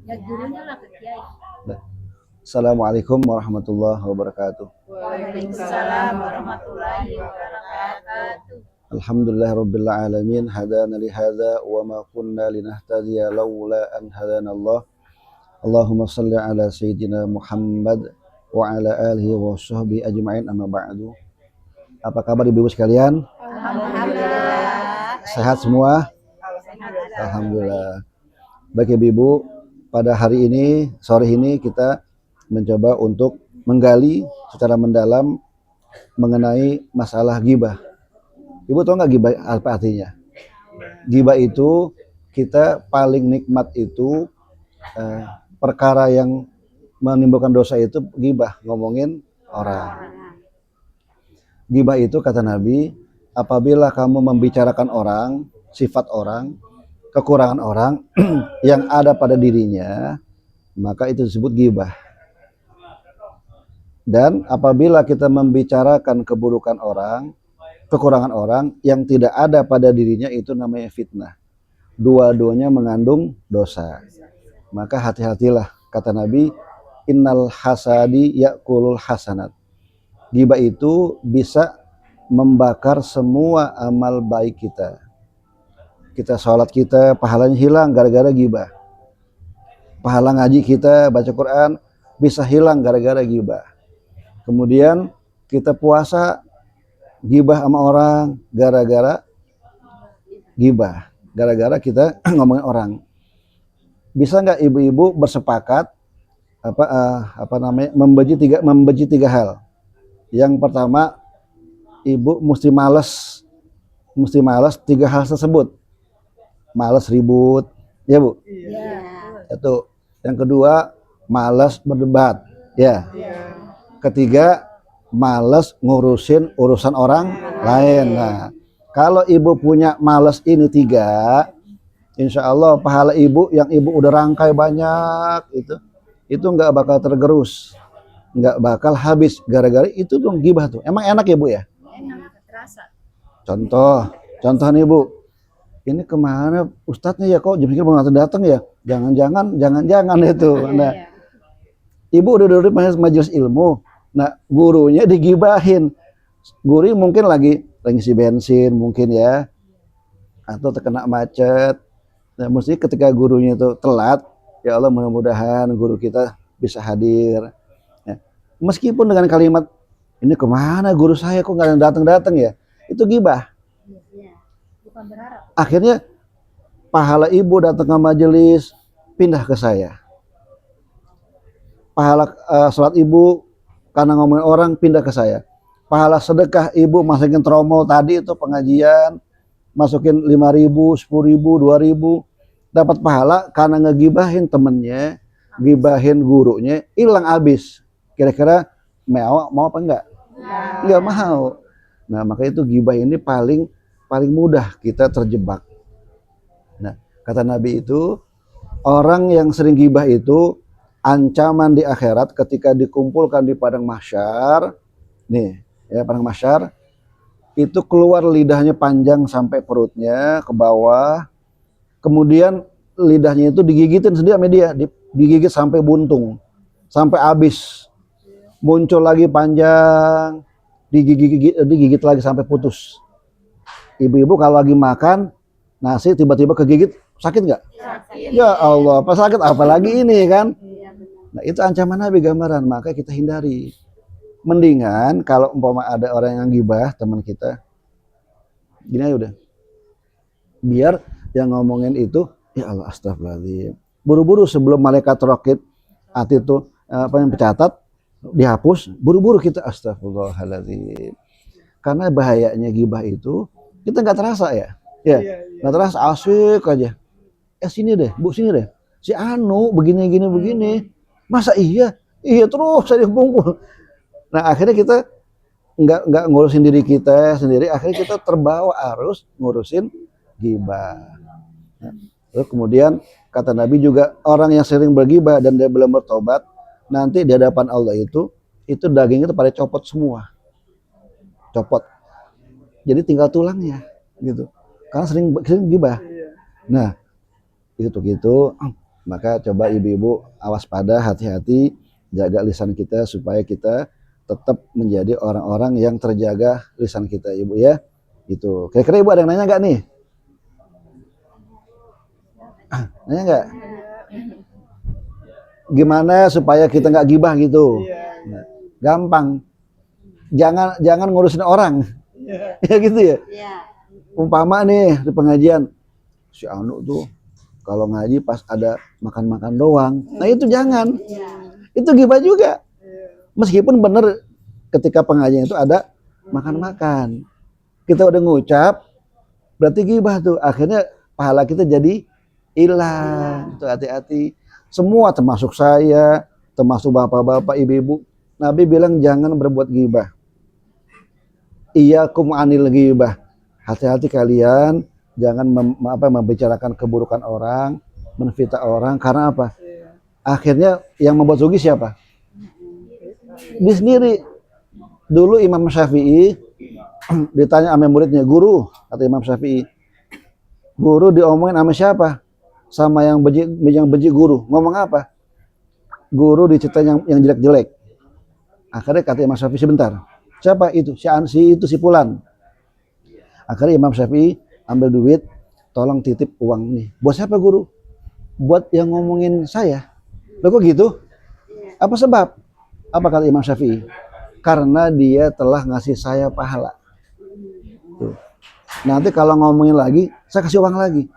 Ya gurunya lah ke kiai. Assalamualaikum warahmatullahi wabarakatuh. Waalaikumsalam warahmatullahi wabarakatuh. Alhamdulillahirabbil alamin hadana li hadza wa ma kunna linahtadiya laula an hadanallah. Allahumma shalli ala sayyidina Muhammad wa ala alihi wa sahbihi ajma'in amma ba'du. Apa kabar Ibu sekalian? Alhamdulillah. Sehat semua? Alhamdulillah. Baik Ibu, pada hari ini, sore ini kita mencoba untuk menggali secara mendalam mengenai masalah ghibah. Ibu tahu nggak ghibah apa artinya? Ghibah itu kita paling nikmat itu perkara yang menimbulkan dosa itu ghibah, ngomongin orang. Ghibah itu kata Nabi, apabila kamu membicarakan orang, sifat orang, kekurangan orang yang ada pada dirinya, maka itu disebut ghibah. Dan apabila kita membicarakan keburukan orang, kekurangan orang yang tidak ada pada dirinya, itu namanya fitnah. Dua-duanya mengandung dosa. Maka hati-hatilah, kata Nabi, innal hasadi yakulul hasanat. Ghibah itu bisa membakar semua amal baik kita. Kita sholat kita, pahalanya hilang gara-gara ghibah. Pahala ngaji kita, baca Quran, bisa hilang gara-gara ghibah. Kemudian kita puasa, ghibah sama orang gara-gara ghibah, gara-gara kita ngomongin orang. Bisa nggak ibu-ibu bersepakat membenci tiga hal? Yang pertama, ibu mesti malas tiga hal tersebut. Malas ribut, ya Bu. Iya. Itu. Yang kedua, malas berdebat, ya. Ketiga, malas ngurusin urusan orang lain. Nah, kalau ibu punya malas ini tiga, insya Allah pahala ibu yang ibu udah rangkai banyak itu nggak bakal tergerus, nggak bakal habis gara-gara itu dong ghibah tuh. Emang enak ya Bu ya? Enak terasa. Contoh nih Bu, ini kemana ustadznya ya kok jam segini belum datang ya? Jangan itu. Nah, ibu udah duduk majelis ilmu. Nah, gurunya digibahin. Guru mungkin lagi ngisi bensin mungkin ya, atau terkena macet. Nah, mesti ketika gurunya itu telat, ya Allah mudah-mudahan guru kita bisa hadir. Ya. Meskipun dengan kalimat ini kemana guru saya kok nggak datang ya, itu gibah. Bukan berharap. Akhirnya pahala ibu datang ke majelis pindah ke saya. Pahala sholat ibu karena ngomongin orang pindah ke saya. Pahala sedekah ibu masukin tromol tadi itu pengajian, masukin 5.000, 10.000, 2.000, dapat pahala karena ngegibahin temennya, gibahin gurunya, hilang habis. Kira-kira mau apa enggak? Enggak mau. Nah, maka itu gibah ini paling mudah kita terjebak. Nah, kata Nabi itu, orang yang sering gibah itu ancaman di akhirat ketika dikumpulkan di padang mahsyar, nih ya, padang mahsyar itu keluar lidahnya panjang sampai perutnya ke bawah, kemudian lidahnya itu digigitin sendiri sama dia, digigit sampai buntung, sampai habis, muncul lagi panjang, digigit lagi sampai putus. Ibu-ibu kalau lagi makan nasi tiba-tiba kegigit, sakit nggak? Sakit. Ya Allah, apa sakit apalagi ini kan? Nah, itu ancaman Nabi gambaran, maka kita hindari. Mendingan kalau umpama ada orang yang gibah teman kita, gini aja udah. Biar yang ngomongin itu, ya Allah astagfirullahaladzim. Buru-buru sebelum malaikat rokit hati itu apa yang pencatat dihapus, buru-buru kita astagfirullahaladzim. Karena bahayanya gibah itu kita nggak terasa ya, nggak terasa, asik aja. Sini deh, Bu sini deh. Si Anu begini, masa iya terus saya dikumpul. Nah akhirnya kita nggak ngurusin diri kita sendiri, akhirnya kita terbawa arus ngurusin gibah. Nah, terus kemudian kata Nabi juga, orang yang sering bergibah dan dia belum bertobat, nanti di hadapan Allah itu daging itu pada copot semua, copot. Jadi tinggal tulangnya gitu, karena sering gibah. Nah itu gitu. Maka coba ibu-ibu awas pada, hati-hati, jaga lisan kita supaya kita tetap menjadi orang-orang yang terjaga lisan kita, ibu ya. Itu. Kira-kira ibu ada yang nanya nggak nih? Nanya nggak? Gimana supaya kita nggak gibah gitu? Nah, gampang. Jangan ngurusin orang. Ya gitu ya. Umpama nih di pengajian, si Anu tuh kalau ngaji pas ada makan-makan doang. Nah itu jangan. Itu gibah juga. Meskipun benar ketika pengajian itu ada makan-makan. Kita udah ngucap, berarti gibah tuh. Akhirnya pahala kita jadi hilang. Tuh hati-hati. Semua termasuk saya, termasuk bapak-bapak, ibu-ibu. Nabi bilang jangan berbuat gibah. Iyyakum anil ghibah. Hati-hati kalian jangan membicarakan keburukan orang, menfitnah orang, karena apa? Akhirnya yang membuat rugi siapa? Dia sendiri. Dulu Imam Syafi'i ditanya sama muridnya, "Guru," kata Imam Syafi'i, "Guru diomongin sama siapa?" Sama yang benci guru. Ngomong apa? Guru diceritain yang jelek-jelek. Akhirnya kata Imam Syafi'i, "Sebentar. Siapa itu? Si Fulan." Akhirnya Imam Syafi'i ambil duit, "Tolong titip uang nih." "Buat siapa guru?" "Buat yang ngomongin saya." "Loh kok gitu? Apa sebab?" Apa kata Imam Syafi'i? "Karena dia telah ngasih saya pahala." Tuh. Nanti kalau ngomongin lagi, saya kasih uang lagi.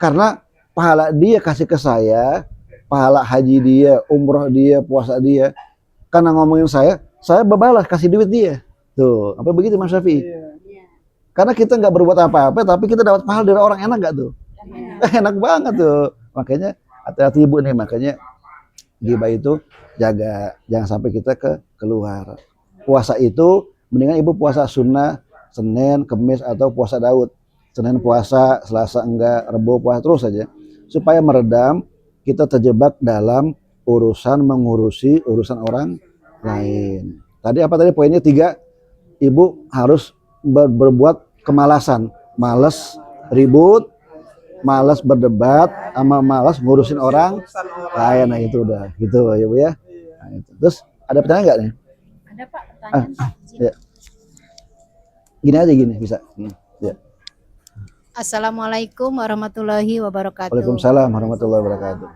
Karena pahala dia kasih ke saya, pahala haji dia, umroh dia, puasa dia. Karena ngomongin saya berbalas kasih duit dia. Tuh, apa begitu Mas Syafi'i? Karena kita nggak berbuat apa-apa, tapi kita dapat pahala dari orang, enak nggak tuh? Enak banget tuh. Makanya hati-hati ibu nih, makanya ghibah itu jaga, jangan sampai kita keluar. Puasa itu mendingan ibu puasa sunnah, Senin, Kemis atau puasa Daud. Senin puasa, Selasa enggak, Rebo puasa, terus saja. Supaya meredam kita terjebak dalam mengurusi urusan orang lain. Tadi apa tadi poinnya 3? Ibu harus berbuat kemalasan, malas ribut, malas berdebat, sama malas ngurusin orang lain. Nah itu udah gitu ya Bu ya. Nah, itu. Terus ada pertanyaan nggak nih? Ada Pak, pertanyaan Pak. Ya. Gini aja gini bisa. Ya. Assalamualaikum warahmatullahi wabarakatuh. Waalaikumsalam warahmatullahi wabarakatuh.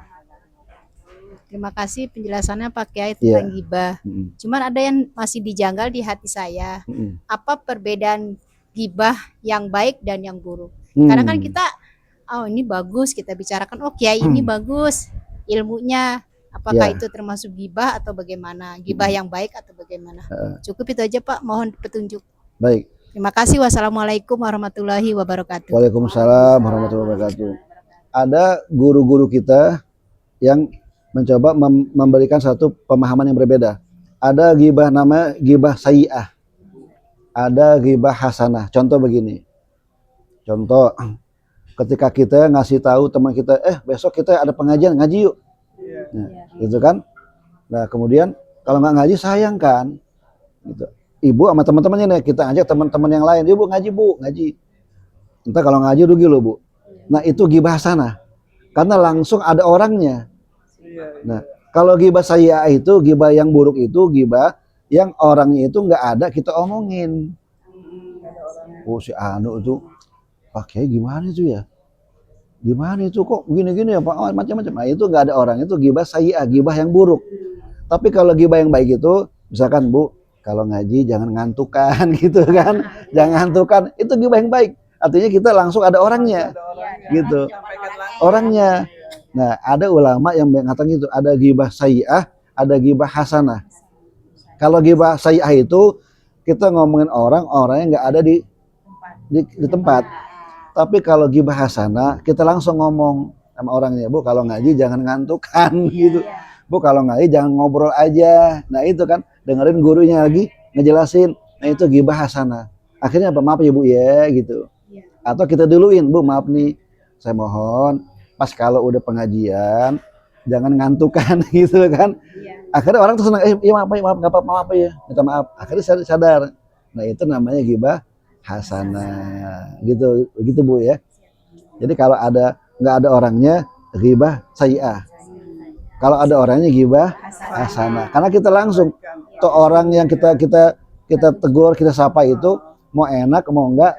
Terima kasih penjelasannya Pak Kiai tentang ghibah. Cuman ada yang masih dijanggal di hati saya. Apa perbedaan ghibah yang baik dan yang buruk? Karena kan kita, oh ini bagus, kita bicarakan, oh Kiai ini bagus ilmunya. Apakah itu termasuk ghibah atau bagaimana? Ghibah yang baik atau bagaimana? Cukup itu aja Pak, mohon petunjuk. Baik. Terima kasih. Wassalamualaikum warahmatullahi wabarakatuh. Waalaikumsalam warahmatullahi wabarakatuh. Ada guru-guru kita yang mencoba memberikan satu pemahaman yang berbeda. Ada ghibah namanya ghibah sayyi'ah. Ada ghibah hasanah. Contoh begini. Contoh, ketika kita ngasih tahu teman kita, besok kita ada pengajian, ngaji yuk. Nah, gitu kan. Nah, kemudian kalau nggak ngaji sayang kan. Gitu. Ibu sama teman-temannya nih, kita ajak teman-teman yang lain, "Ibu ngaji Bu, ngaji." Entah kalau ngaji rugi loh Bu. Nah itu ghibah hasanah, karena langsung ada orangnya. Nah kalau ghibah sayyi'ah itu, ghibah yang buruk itu, ghibah yang orangnya itu nggak ada kita omongin. Oh si Anu itu pakai gimana itu ya? Gimana itu kok gini-gini ya Pak? Oh, macam-macam. Nah itu nggak ada orang, itu ghibah sayyi'ah, ghibah yang buruk. Tapi kalau ghibah yang baik itu, misalkan Bu, kalau ngaji jangan ngantukan gitu kan, jangan ngantukan, itu ghibah yang baik. Artinya kita langsung ada orangnya, gitu, orangnya. Nah ada ulama yang mengatakan itu, ada ghibah sayyi'ah, ada ghibah hasanah. Kalau ghibah sayyi'ah itu kita ngomongin orangnya nggak ada di tempat. Tapi kalau ghibah hasanah kita langsung ngomong sama orangnya, "Bu kalau ngaji jangan ngantukan," gitu. "Bu kalau ngaji jangan ngobrol aja." Nah itu kan, dengerin gurunya lagi ngejelasin. Nah itu ghibah hasanah. Akhirnya apa? "Maaf ya Bu ya," gitu. Atau kita duluin, "Bu maaf nih, saya mohon pas kalau udah pengajian jangan ngantukan," gitu kan. Akhirnya orang tuh senang, "Iya maaf nggak apa-apa ya, minta maaf." Akhirnya sadar. Nah itu namanya ghibah hasanah, gitu Bu ya. Jadi kalau nggak ada orangnya, ghibah sayyi'ah. Kalau ada orangnya gibah hasanah. Karena kita langsung tuh orang yang kita tegur, kita sapa itu mau enak mau enggak,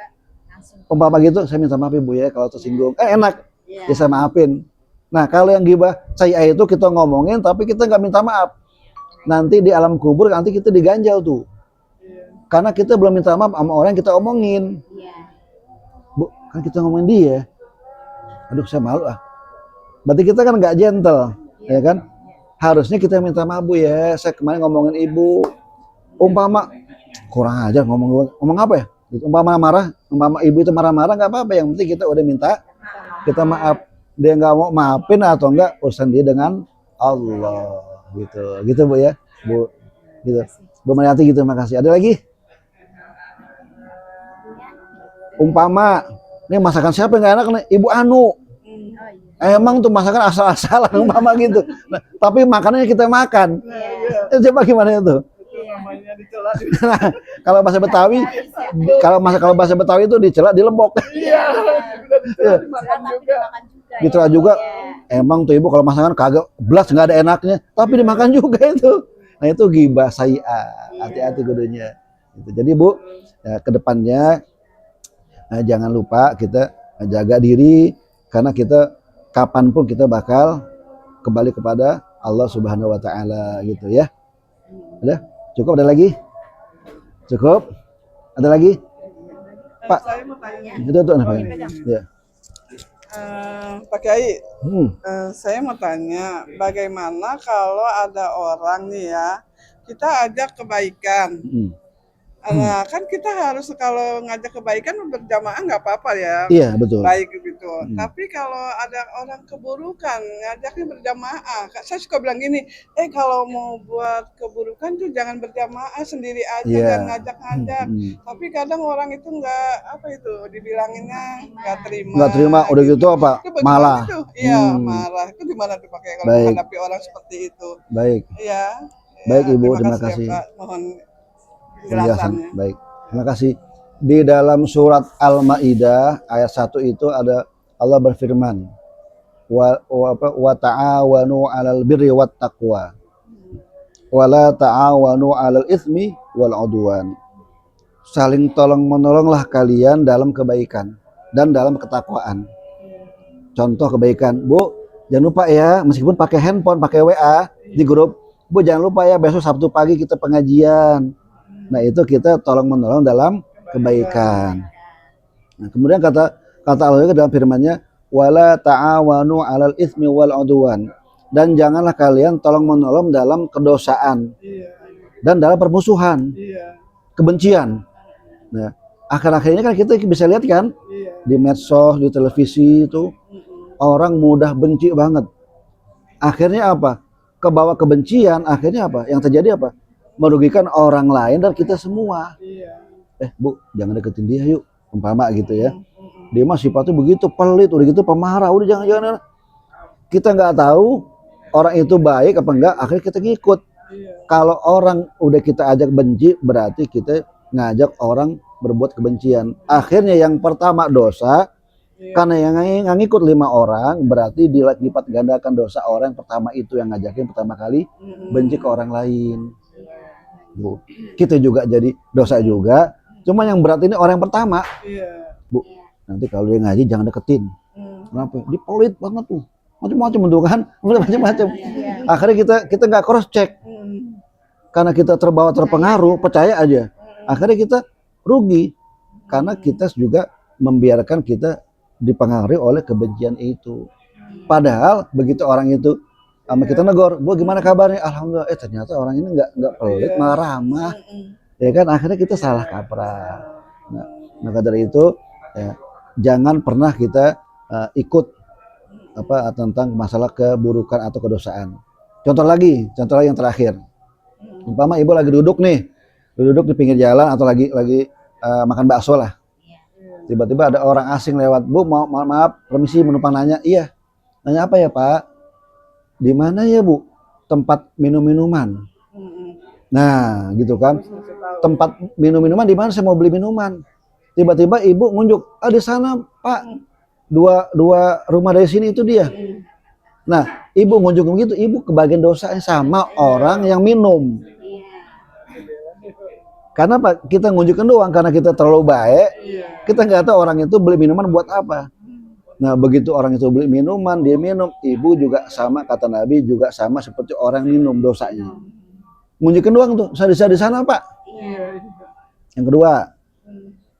umpama gitu, saya minta maaf ibu ya kalau tersinggung. Enak, ya saya maafin. Nah kalau yang gibah saya itu kita ngomongin tapi kita nggak minta maaf, nanti di alam kubur nanti kita diganjal tuh. Karena kita belum minta maaf sama orang yang kita omongin. Bu, kan kita ngomongin dia. Aduh saya malu ah. Berarti kita kan nggak gentle, ya kan? Harusnya kita minta maaf bu ya. Saya kemarin ngomongin ibu. Umpama kurang aja ngomong apa ya? Umpama marah, umpama ibu itu marah-marah nggak apa-apa. Yang penting kita udah minta kita maaf. Dia nggak mau maafin atau enggak urusan dia dengan Allah gitu bu ya bu gitu. Bu Mariati gitu, makasih. Ada lagi? Umpama ini masakan siapa yang gak enak nih? Ibu Anu. Emang tuh masakan asal-asalan umpama gitu. Nah, tapi makanannya kita makan. Coba gimana itu? Nah, kalau bahasa Betawi, kalau bahasa Betawi itu dicela, dilembok. Gitu juga. Emang tuh ibu kalau masakan kagak belas nggak ada enaknya, tapi dimakan juga itu. Nah itu ghibah sayyi'ah. Hati-hati kudunya. Jadi bu, ya, kedepannya jangan lupa kita jaga diri karena kita kapanpun kita bakal kembali kepada Allah Subhanahu Wa Taala gitu ya. Udah cukup? Ada lagi? Cukup? Ada lagi? Pak? Saya mau tanya. Itu tuh apa? Ya. Pak Kiai, saya mau tanya, bagaimana kalau ada orang nih ya, kita ajak kebaikan. Nah, kan kita harus kalau ngajak kebaikan berjamaah nggak apa-apa ya. Iya betul. Baik gitu. Tapi kalau ada orang keburukan ngajaknya berjamaah, saya suka bilang gini, kalau mau buat keburukan tuh jangan berjamaah, sendiri aja dan ngajak-ngajak. Tapi kadang orang itu nggak dibilanginnya nggak terima. Nggak terima, udah gitu apa? Malah. Iya marah. Itu gimana tuh pakai kalau menghadapi orang seperti itu? Baik. Iya. Baik ibu, terima kasih. Ya, Pak. Mohon penjelasannya. Baik, terima kasih. Di dalam surat Al-Maidah ayat 1 itu ada Allah berfirman, wa ta'awanu 'alal birri wat taqwa wa la ta'awanu 'alal itsmi wal 'udwan. Saling tolong-menolonglah kalian dalam kebaikan dan dalam ketakwaan. Contoh kebaikan, Bu, jangan lupa ya, meskipun pakai handphone, pakai WA di grup, Bu jangan lupa ya besok Sabtu pagi kita pengajian. Nah itu kita tolong menolong dalam kebaikan. Nah, kemudian kata Allah juga dalam firman-Nya, wala ta'awanu 'alal itsmi wal 'udwan. Dan janganlah kalian tolong menolong dalam kedosaan dan dalam permusuhan, kebencian. Nah, akhir-akhir ini kan kita bisa lihat kan di medsos, di televisi itu orang mudah benci banget. Akhirnya apa? Kebawa kebencian, akhirnya apa? Yang terjadi apa? Merugikan orang lain dan kita semua. Bu, jangan deketin dia yuk, umpama gitu ya. Dia mah sifatnya begitu pelit, udah gitu pemarah, udah jangan. Kita nggak tahu orang itu baik apa enggak, akhirnya kita ngikut. Kalau orang udah kita ajak benci, berarti kita ngajak orang berbuat kebencian. Akhirnya yang pertama dosa, karena yang ngikut 5 orang, berarti dilipat gandakan dosa orang yang pertama itu yang ngajakin pertama kali benci ke orang lain. Bu, kita juga jadi dosa juga. Cuma yang berat ini orang yang pertama. Bu, nanti kalau dia ngaji jangan deketin. Kenapa? Dia pelit banget tuh. Macam-macam tuh kan, macam-macam. Akhirnya kita nggak cross check. Karena kita terbawa terpengaruh, percaya aja. Akhirnya kita rugi karena kita juga membiarkan kita dipengaruhi oleh kebencian itu. Padahal begitu orang itu sama kita negor, Bu gimana kabarnya? Alhamdulillah. Ternyata orang ini nggak pelit, malah ramah. Ya kan, akhirnya kita salah kaprah. Nah, maka dari itu ya, jangan pernah kita ikut tentang masalah keburukan atau kedosaan. Contoh lagi yang terakhir. Umpama ibu lagi duduk di pinggir jalan atau lagi makan bakso lah. Tiba-tiba ada orang asing lewat, Bu maaf, permisi menumpang nanya. Iya. Nanya apa ya Pak? Di mana ya Bu tempat minum-minuman? Nah gitu kan, tempat minum-minuman di mana? Saya mau beli minuman. Tiba-tiba ibu ngunjuk, di sana Pak, dua rumah dari sini itu dia. Nah, ibu ngunjung begitu, ibu kebagian dosanya sama orang yang minum. Karena Pak, kita ngunjukkan doang karena kita terlalu baik, kita nggak tahu orang itu beli minuman buat apa. Nah, begitu orang itu beli minuman, dia minum, ibu juga sama, kata Nabi juga sama seperti orang minum dosanya. Ngunjukkan doang tuh, saya di sana Pak. Yang kedua,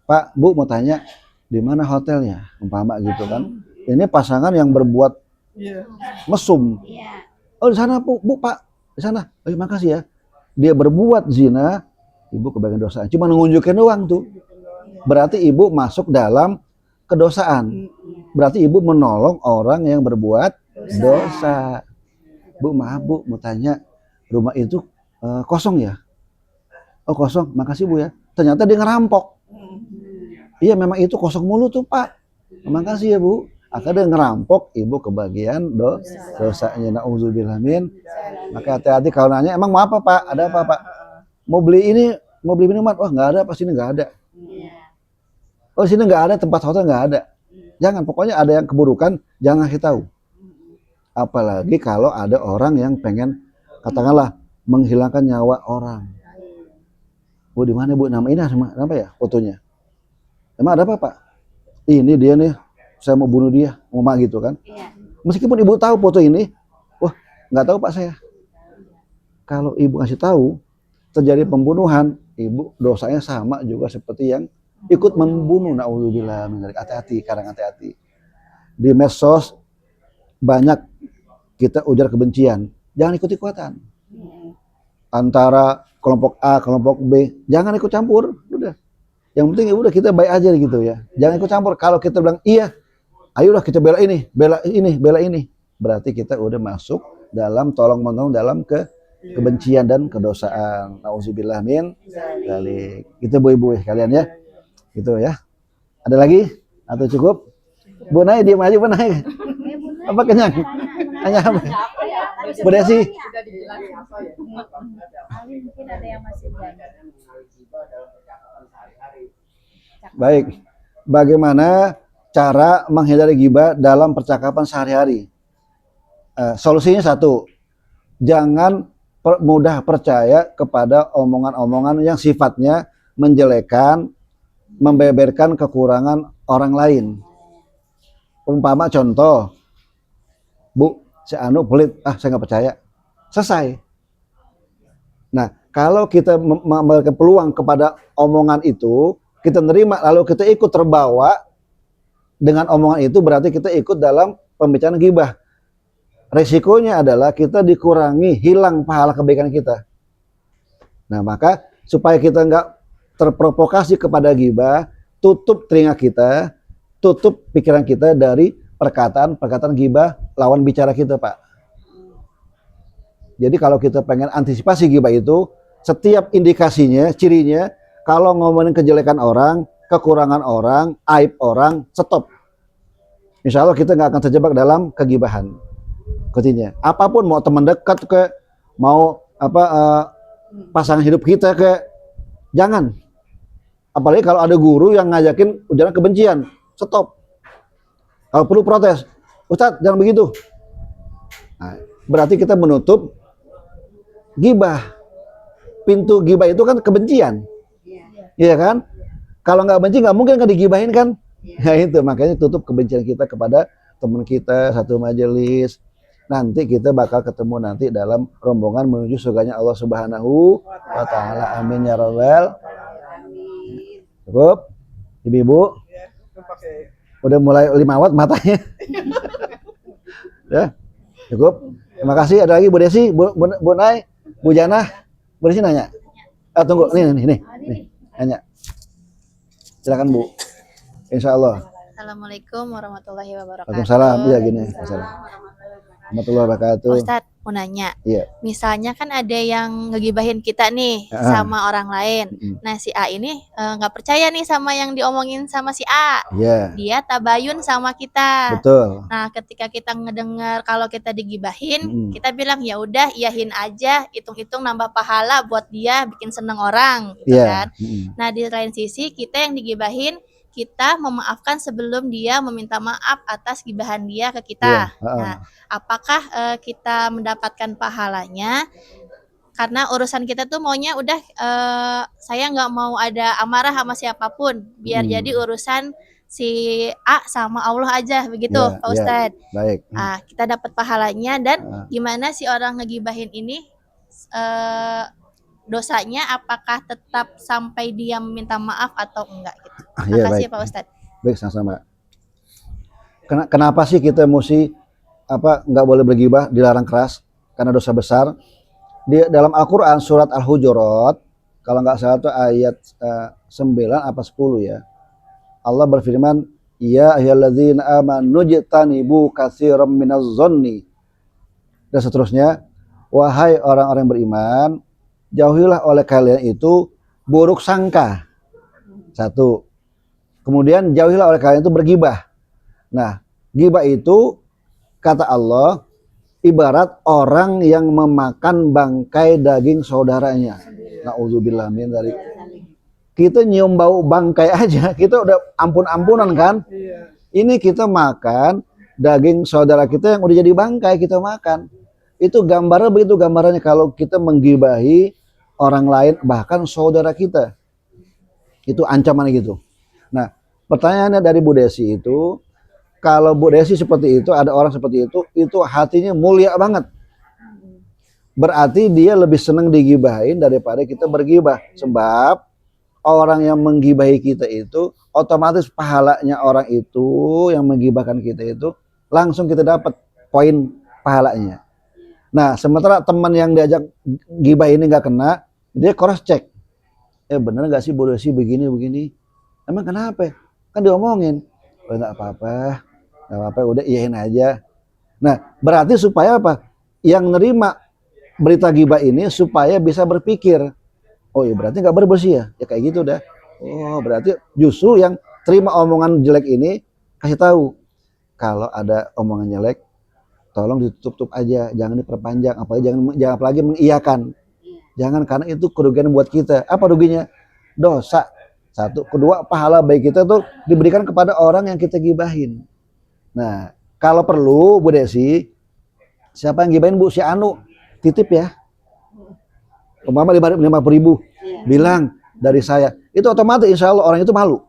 Pak, Bu mau tanya, di mana hotelnya? Umpama gitu kan. Ini pasangan yang berbuat mesum. Oh di sana Bu, Pak, di sana. Oh, makasih ya. Dia berbuat zina, ibu kebagian dosa. Cuma nunjukin doang tuh. Berarti ibu masuk dalam kedosaan. Berarti ibu menolong orang yang berbuat dosa. Bu, maaf Bu, mau tanya, rumah itu kosong ya? Oh kosong, makasih Bu ya. Ternyata dia ngerampok. Iya memang itu kosong mulu tuh Pak. Makasih ya Bu. Akhirnya dia ngerampok, ibu kebagian dosanya. Nauzubillah min. Maka hati-hati kalau nanya, emang mau apa Pak? Ada apa Pak? Mau beli ini, mau beli minuman? Wah nggak ada, pas sini nggak ada. Oh sini nggak ada, tempat hotel nggak ada. Jangan, pokoknya ada yang keburukan, jangan kasih tahu. Apalagi kalau ada orang yang pengen, katakanlah, menghilangkan nyawa orang. Bu di mana Bu? Nama ini apa ya fotonya? Emang ada apa Pak? Ini dia nih, saya mau bunuh dia, mau gitu kan? Meskipun ibu tahu foto ini, wah nggak tahu Pak saya. Kalau ibu ngasih tahu terjadi pembunuhan, ibu dosanya sama juga seperti yang ikut membunuh. Nauzubillah min dzalik. Hati-hati, kadang hati-hati. Di medsos banyak kita ujar kebencian, jangan ikut-ikutan. Antara kelompok A, kelompok B, jangan ikut campur. Udah. Yang penting ya udah kita baik aja gitu ya. Jangan ikut campur. Kalau kita bilang iya, ayolah kita bela ini, bela ini, bela ini. Berarti kita udah masuk dalam tolong menolong dalam kebencian dan kedosaan. Nauzubillah min dzalik. Itu Bu-ibu kalian ya. Gitu ya. Ada lagi atau cukup? Bu Nay diam aja Bu Nay. Apa kenyang? Hanya apa? Bu Desi. Mungkin ada yang masih Baik. Bagaimana cara menghindari ghibah dalam percakapan sehari-hari? Solusinya satu. Jangan mudah percaya kepada omongan-omongan yang sifatnya menjelekan, membeberkan kekurangan orang lain. Umpama contoh, Bu, si Anu pelit, saya nggak percaya. Selesai. Nah, kalau kita memberikan peluang kepada omongan itu, kita nerima lalu kita ikut terbawa dengan omongan itu, berarti kita ikut dalam pembicaraan ghibah. Resikonya adalah kita dikurangi, hilang pahala kebaikan kita. Nah, maka supaya kita nggak terprovokasi kepada ghibah, tutup telinga kita, tutup pikiran kita dari perkataan ghibah lawan bicara kita, Pak. Jadi kalau kita pengen antisipasi ghibah itu, setiap indikasinya, cirinya, kalau ngomongin kejelekan orang, kekurangan orang, aib orang, stop. Insya Allah kita nggak akan terjebak dalam kegibahan. Artinya, apapun mau teman dekat ke, mau pasangan hidup kita ke, jangan. Apalagi kalau ada guru yang ngajakin ujaran kebencian, stop. Kalau perlu protes, Ustadz jangan begitu. Nah, berarti kita menutup ghibah. Pintu ghibah itu kan kebencian, iya kan? Kalau nggak benci nggak mungkin kan digibahin kan? Ya itu makanya tutup kebencian kita kepada teman kita satu majelis. Nanti kita bakal ketemu nanti dalam rombongan menuju surganya Allah Subhanahu wa Ta'ala. Amin ya Rabbal. Cukup, ibu-ibu. Udah mulai 5 watt matanya. Ya, cukup. Terima kasih. Ada lagi Bu Desi, Bu Nay, Bu Jana, Bu Desi nanya. Tunggu, nih, nanya. Silakan Bu. Insya Allah. Assalamualaikum warahmatullahi wabarakatuh. Waalaikumsalam. Iya gini. Assalamualaikum warahmatullahi wabarakatuh. Ustadz mau nanya. Iya. Misalnya kan ada yang ngegibahin kita nih sama orang lain. Nah si A ini nggak percaya nih sama yang diomongin sama si A. Iya. Dia tabayun sama kita. Betul. Nah ketika kita ngedengar kalau kita digibahin, kita bilang ya udah iyahin aja, hitung-hitung nambah pahala buat dia bikin seneng orang, gitu kan. Nah di lain sisi kita yang digibahin, kita memaafkan sebelum dia meminta maaf atas gibahan dia ke kita. Nah, apakah kita mendapatkan pahalanya? Karena urusan kita tuh maunya udah saya nggak mau ada amarah sama siapapun, biar jadi urusan si A sama Allah aja begitu, Pak Ustadz. Baik. Kita dapat pahalanya, dan gimana si orang ngegibahin ini dosanya, apakah tetap sampai dia meminta maaf atau enggak gitu. Terima kasih Pak Ustadz. Baik, sama-sama. Kenapa sih kita mesti nggak boleh bergibah, dilarang keras karena dosa besar? Di dalam Al-Qur'an surat Al-Hujurat, kalau nggak salah itu ayat 9 apa 10 ya. Allah berfirman, ya ayyuhalladzina amanu jtanibu katsiran minadh-dhanni. Dan seterusnya, wahai orang-orang beriman, jauhilah oleh kalian itu buruk sangka. Satu. Kemudian jauhilah oleh kalian itu bergibah. Nah, gibah itu kata Allah ibarat orang yang memakan bangkai daging saudaranya. Nauzubillah min dzalik. Kita nyium bau bangkai aja, kita udah ampun-ampunan kan? Ini kita makan daging saudara kita yang udah jadi bangkai, kita makan. Itu gambarnya begitu, gambarannya kalau kita menggibahi orang lain, bahkan saudara kita. Itu ancaman gitu. Nah, pertanyaannya dari Bu Desi itu, kalau Bu Desi seperti itu, ada orang seperti itu hatinya mulia banget. Berarti dia lebih senang digibahin daripada kita bergibah. Sebab orang yang menggibahi kita itu, otomatis pahalanya orang itu yang menggibahkan kita itu, langsung kita dapat poin pahalanya. Nah, sementara teman yang diajak gibah ini nggak kena, dia cross check. Bener nggak sih Bu Desi begini? Emang kenapa? Kan diomongin. Oh, nggak apa-apa, udah iyain aja. Nah, berarti supaya apa? Yang nerima berita gibah ini supaya bisa berpikir, oh iya berarti nggak bersih ya? Ya kayak gitu dah. Oh berarti justru yang terima omongan jelek ini kasih tahu, kalau ada omongan jelek, tolong ditutup aja, jangan diperpanjang, apalagi mengiyakan. Jangan, karena itu kerugian buat kita. Apa ruginya? Dosa. Satu, kedua pahala baik kita tuh diberikan kepada orang yang kita gibahin. Nah, kalau perlu Bu Desi, siapa yang gibahin Bu? Si Anu, titip ya. Umpama 50.000, bilang dari saya. Itu otomatis insya Allah orang itu malu.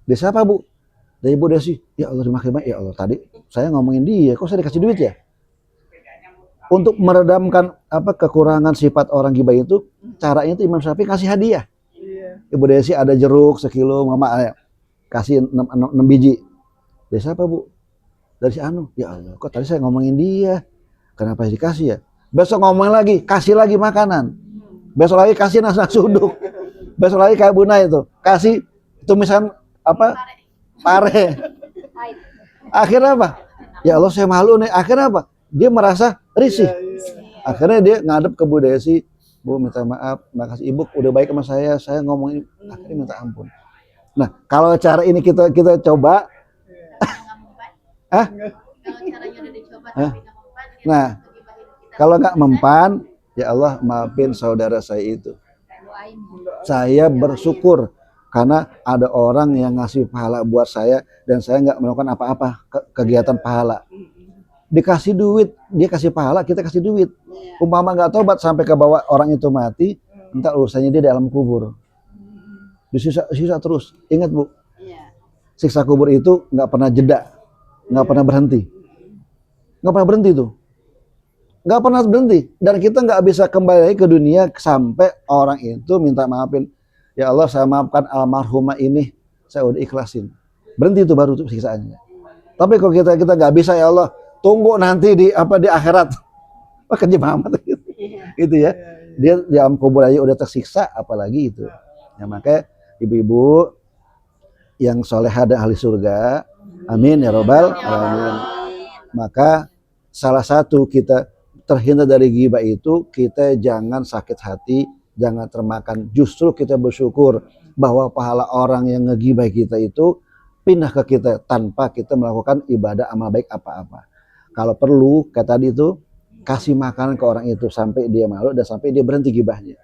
Dari siapa Bu? Dari Bu Desi. Ya Allah, terima kasih. Ya Allah, tadi saya ngomongin dia, kok saya dikasih duit ya? Untuk meredamkan kekurangan sifat orang gibah itu, caranya itu Imam Syafi'i kasih hadiah. Ibu Desi ada jeruk sekilo, mama kasih 6 biji. Dari siapa Bu? Dari si Anu. Ya Allah, kok tadi saya ngomongin dia, kenapa dikasih ya? Besok ngomongin lagi, kasih lagi makanan. Besok lagi kasih nasi uduk. Besok lagi kayak Buna itu, kasih tumisan pare. Akhirnya apa? Ya Allah, saya malu nih. Akhirnya apa? Dia merasa risih. Akhirnya dia ngadep ke Bu Desi, Bu minta maaf, makasih Ibu udah baik sama saya ngomongin, akhirnya minta ampun. Nah, kalau cara ini kita coba, nah, kalau nggak mempan, ya Allah maafin saudara saya itu. Saya bersyukur karena ada orang yang ngasih pahala buat saya dan saya nggak melakukan apa-apa kegiatan pahala. Dikasih duit, dia kasih pahala, kita kasih duit. Umpama nggak tobat sampai ke bawah orang itu mati, entar urusannya dia di alam kubur. Disiksa terus. Ingat Bu, siksa kubur itu nggak pernah jeda, nggak pernah berhenti, tuh, nggak pernah berhenti. Dan kita nggak bisa kembali lagi ke dunia sampai orang itu minta maafin. Ya Allah, saya maafkan almarhumah ini, saya udah ikhlasin. Berhenti itu baru tuh siksaannya. Tapi kalau kita nggak bisa, ya Allah, tunggu nanti di akhirat. Kerja amat gitu. Itu ya. Dia di alam kubur aja udah tersiksa, apalagi itu. Ya makanya ibu-ibu yang solehah dan ahli surga, amin ya robbal alamin. Maka salah satu kita terhindar dari ghibah itu, kita jangan sakit hati, jangan termakan. Justru kita bersyukur bahwa pahala orang yang ngeghibah kita itu pindah ke kita tanpa kita melakukan ibadah amal baik apa-apa. Kalau perlu, kayak tadi itu, kasih makanan ke orang itu sampai dia malu dan sampai dia berhenti gibahnya.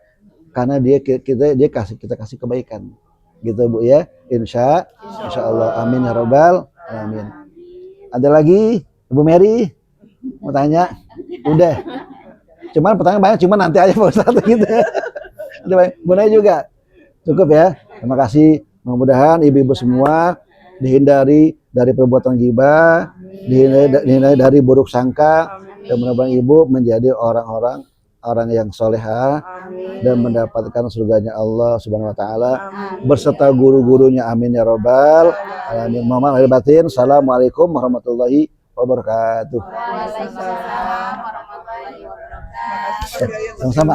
Karena kita kasih kebaikan. gitu Bu ya, insya Allah, amin ya robbal alamin. Ada lagi Ibu Mary mau tanya? Udah, cuman pertanyaan banyak, cuman nanti aja Pak Ustadz gitu. Bu Nay juga cukup ya. Terima kasih, mudah-mudahan ibu-ibu semua dihindari dari perbuatan ghibah, dihindari dari buruk sangka, dan mudah-mudahan ibu menjadi orang yang soleha dan mendapatkan surganya Allah Subhanahu wa taala berserta guru-gurunya, amin ya robbal alamin. Mohon lahir batin. Assalamualaikum warahmatullahi wabarakatuh. Waalaikumsalam warahmatullahi wabarakatuh. Sama-sama.